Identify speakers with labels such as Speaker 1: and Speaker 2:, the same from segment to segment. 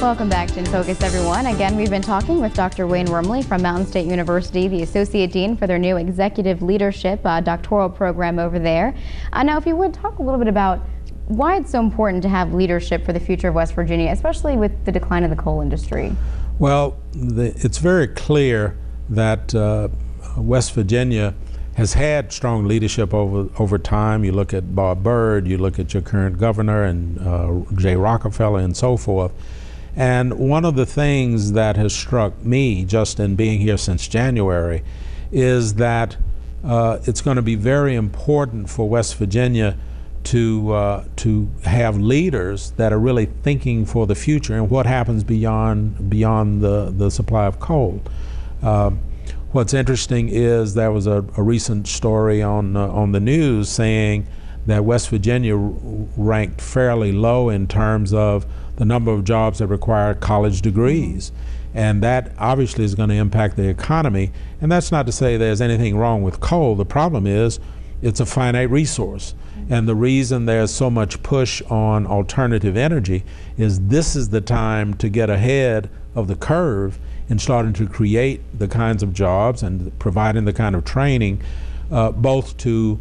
Speaker 1: Welcome back to In Focus, everyone. Again, we've been talking with Dr. Wayne Wormley from Mountain State University, the Associate Dean for their new Executive Leadership doctoral program over there. Now, if you would talk a little bit about why it's so important to have leadership for the future of West Virginia, especially with the decline of the coal industry.
Speaker 2: Well, it's very clear that West Virginia has had strong leadership over time. You look at Bob Byrd, you look at your current governor and Jay Rockefeller and so forth. And one of the things that has struck me just in being here since January is that it's going to be very important for West Virginia to have leaders that are really thinking for the future and what happens beyond the supply of coal. What's interesting is there was a recent story on the news saying that West Virginia ranked fairly low in terms of the number of jobs that require college degrees. And that obviously is going to impact the economy. And that's not to say there's anything wrong with coal. The problem is it's a finite resource. And the reason there's so much push on alternative energy is this is the time to get ahead of the curve in starting to create the kinds of jobs and providing the kind of training both to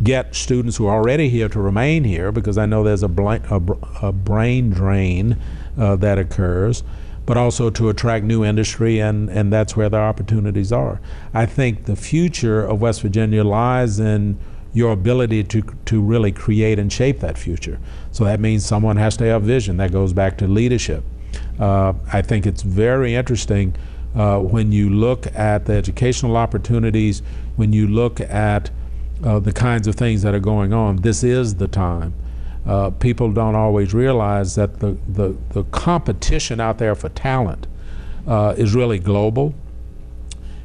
Speaker 2: get students who are already here to remain here, because I know there's a brain drain that occurs, but also to attract new industry, and that's where the opportunities are. I think the future of West Virginia lies in your ability to really create and shape that future. So that means someone has to have vision. That goes back to leadership. I think it's very interesting when you look at the educational opportunities, when you look at the kinds of things that are going on. This is the time. People don't always realize that the competition out there for talent is really global.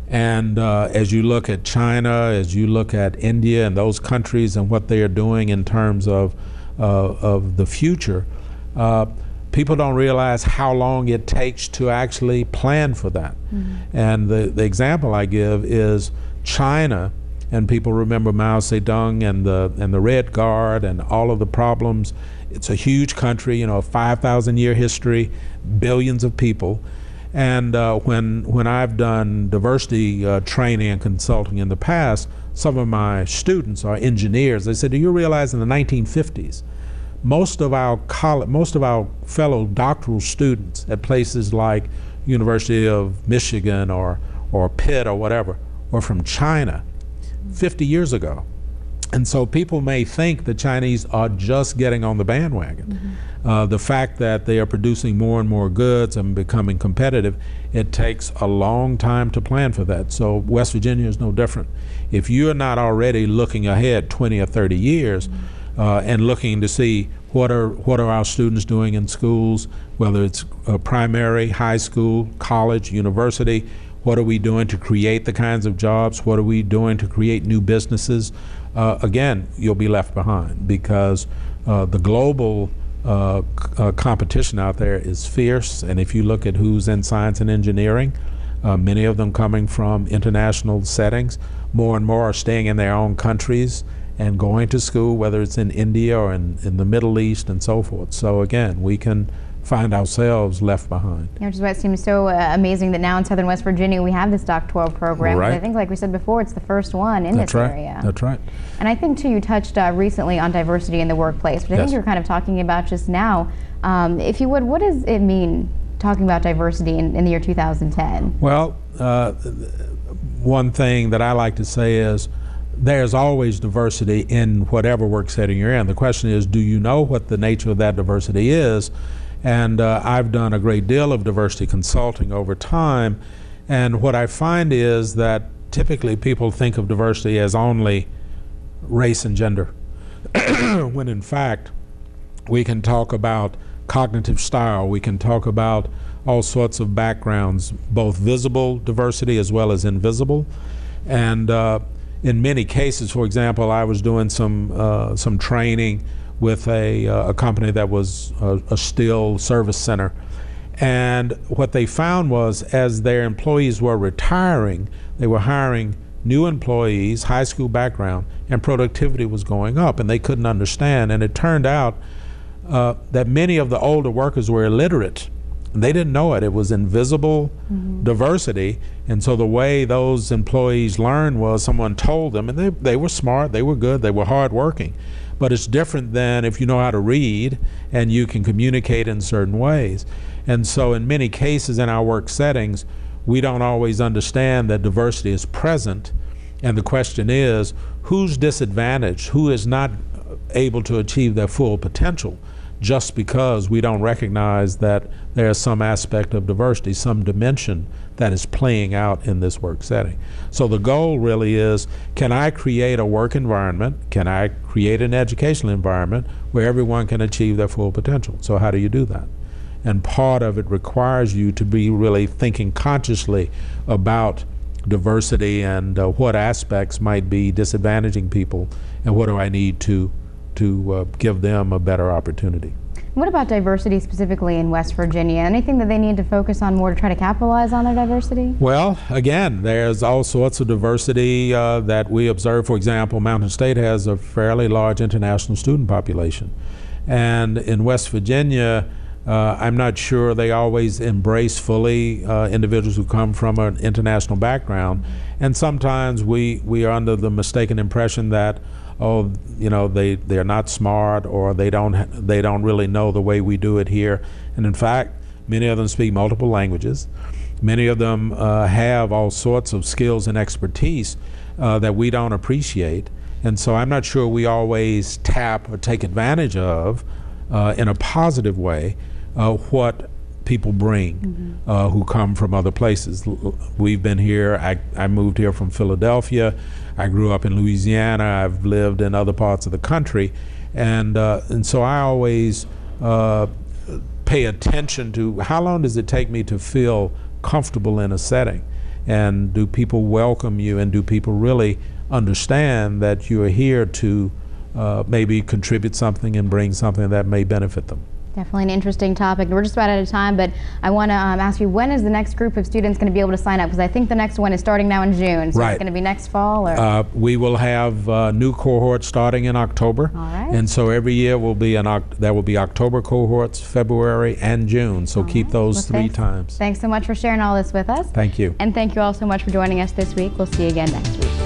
Speaker 2: And as you look at China, as you look at India and those countries and what they are doing in terms of the future, people don't realize how long it takes to actually plan for that. Mm-hmm. And the example I give is China. And people remember Mao Zedong and the Red Guard and all of the problems. It's a huge country, you know, 5,000-year history, billions of people. And when I've done diversity training and consulting in the past, some of my students are engineers. They said, "Do you realize in the 1950s, most of our fellow doctoral students at places like University of Michigan or Pitt or whatever were from China 50 years ago." And so people may think the Chinese are just getting on the bandwagon. Mm-hmm. The fact that they are producing more and more goods and becoming competitive, it takes a long time to plan for that. So West Virginia is no different. If you're not already looking ahead 20 or 30 years, mm-hmm. And looking to see what are our students doing in schools, whether it's primary, high school, college, university, what are we doing to create the kinds of jobs? What are we doing to create new businesses? Again, you'll be left behind, because the global competition out there is fierce. And if you look at who's in science and engineering, many of them coming from international settings, more and more are staying in their own countries and going to school, whether it's in India or in the Middle East and so forth. So again, we can find ourselves left behind.
Speaker 1: Yeah, which is what seems so amazing that now in Southern West Virginia we have this doctoral program.
Speaker 2: Right.
Speaker 1: I think, like we said before, it's the first one in this area.
Speaker 2: That's right.
Speaker 1: And I think too, you touched recently on diversity in the workplace, which I think you were kind of talking about just now. If you would, what does it mean talking about diversity in the year 2010?
Speaker 2: Well, one thing that I like to say is there's always diversity in whatever work setting you're in. The question is, do you know what the nature of that diversity is? And I've done a great deal of diversity consulting over time, and what I find is that typically people think of diversity as only race and gender, when in fact we can talk about cognitive style, we can talk about all sorts of backgrounds, both visible diversity as well as invisible. And in many cases, for example, I was doing some training with a company that was a steel service center. And what they found was, as their employees were retiring, they were hiring new employees, high school background, and productivity was going up, and they couldn't understand. And it turned out that many of the older workers were illiterate. They didn't know it. It was invisible diversity. And so the way those employees learned was someone told them, and they were smart, they were good, they were hardworking. But it's different than if you know how to read and you can communicate in certain ways. And so in many cases in our work settings, we don't always understand that diversity is present. And the question is, who's disadvantaged? Who is not able to achieve their full potential just because we don't recognize that there's some aspect of diversity, some dimension that is playing out in this work setting. So the goal really is, can I create a work environment, can I create an educational environment where everyone can achieve their full potential? So how do you do that? And part of it requires you to be really thinking consciously about diversity and what aspects might be disadvantaging people and what do I need to give them a better opportunity.
Speaker 1: What about diversity specifically in West Virginia? Anything that they need to focus on more to try to capitalize on their diversity?
Speaker 2: Well, again, there's all sorts of diversity that we observe. For example, Mountain State has a fairly large international student population. And in West Virginia, I'm not sure they always embrace fully individuals who come from an international background. And sometimes we are under the mistaken impression that, oh, you know, they're not smart, or they don't really know the way we do it here. And in fact, many of them speak multiple languages. Many of them have all sorts of skills and expertise that we don't appreciate. And so I'm not sure we always tap or take advantage of in a positive way what people bring who come from other places. We've been here, I moved here from Philadelphia. I grew up in Louisiana. I've lived in other parts of the country. And so I always pay attention to how long does it take me to feel comfortable in a setting? And do people welcome you, and do people really understand that you are here to maybe contribute something and bring something that may benefit them?
Speaker 1: Definitely an interesting topic. We're just about out of time, but I want to ask you, when is the next group of students going to be able to sign up? Because I think the next one is starting now in June. So it's going to be next fall? Or?
Speaker 2: We will have new cohorts starting in October.
Speaker 1: All right.
Speaker 2: And so every year will be there will be October cohorts, February, and June. So keep those three times.
Speaker 1: Thanks so much for sharing all this with us.
Speaker 2: Thank you.
Speaker 1: And thank you all so much for joining us this week. We'll see you again next week.